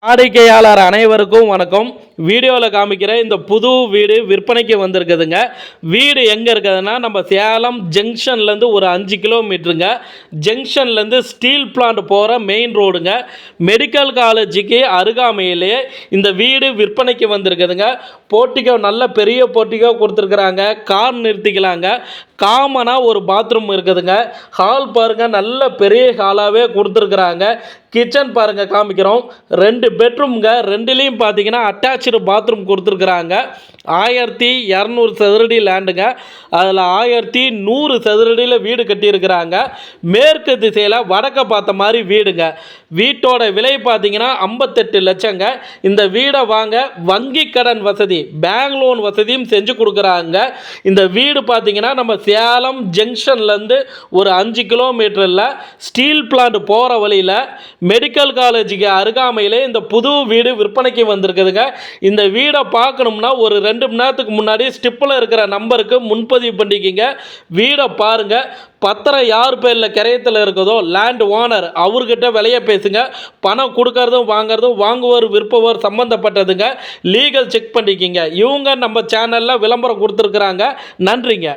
வாடிக்கையாளர் அனைவருக்கும் வணக்கம். வீடியோவில் காமிக்கிற இந்த புது வீடு விற்பனைக்கு வந்திருக்குதுங்க. வீடு எங்கே இருக்குதுன்னா நம்ம சேலம் ஜங்ஷன்லேருந்து ஒரு 5 கிலோமீட்டருங்க. ஜங்ஷன்லேருந்து ஸ்டீல் பிளான்ட் போகிற மெயின் ரோடுங்க. மெடிக்கல் காலேஜுக்கு அருகாமையிலே இந்த வீடு விற்பனைக்கு வந்திருக்குதுங்க. போர்ட்டிகோ நல்ல பெரிய போர்ட்டிகோ கொடுத்துருக்குறாங்க. கார் நிறுத்திக்கலாங்க. காமனாக ஒரு பாத்ரூம் இருக்குதுங்க. ஹால் பாருங்கள், நல்ல பெரிய ஹாலாகவே கொடுத்துருக்குறாங்க. கிச்சன் பாருங்கள் காமிக்கிறோம். 2 பெட்ரூம்ங்க. 2லேயும் பார்த்தீங்கன்னா அட்டாச்சு பாத்ரூம் கொடுத்துருக்குறாங்க. 1200 சதுரடி லேண்டுங்க. அதில் 1100 சதுரடியில் வீடு கட்டியிருக்கிறாங்க. மேற்கு திசையில் வடக்க பார்த்த மாதிரி வீடுங்க. வீட்டோட விலை பார்த்தீங்கன்னா 58 லட்சங்க. இந்த வீடை வாங்க வங்கி கடன் வசதி, பேங்க் லோன் வசதியும் செஞ்சு கொடுக்குறாங்க. இந்த வீடு பார்த்தீங்கன்னா நம்ம சேலம் ஜங்ஷன்லேருந்து ஒரு 5 கிலோமீட்டரில் ஸ்டீல் பிளான்ட் போகிற வழியில் மெடிக்கல் காலேஜுக்கு அருகாமையிலே இந்த புது வீடு விற்பனைக்கு வந்திருக்குதுங்க. இந்த வீடை பார்க்கணும்னா ஒரு 2 மணி நேரத்துக்கு முன்னாடி ஸ்டிப்பில் இருக்கிற நம்பருக்கு முன்பதிவு பண்ணிக்கிங்க. வீடை பாருங்கள். பத்திரம் யார் பேரில் கிரயத்தில் இருக்குதோ லேண்ட் ஓனர் அவர்கிட்ட விலையை பேசுங்க. பணம் கொடுக்கறதும் வாங்கிறதும் வாங்குவோர் விற்பவர் சம்மந்தப்பட்டதுங்க. லீகல் செக் பண்ணிக்கிங்க. இவங்க நம்ம சேனலில் விளம்பரம் கொடுத்துருக்குறாங்க. நன்றிங்க.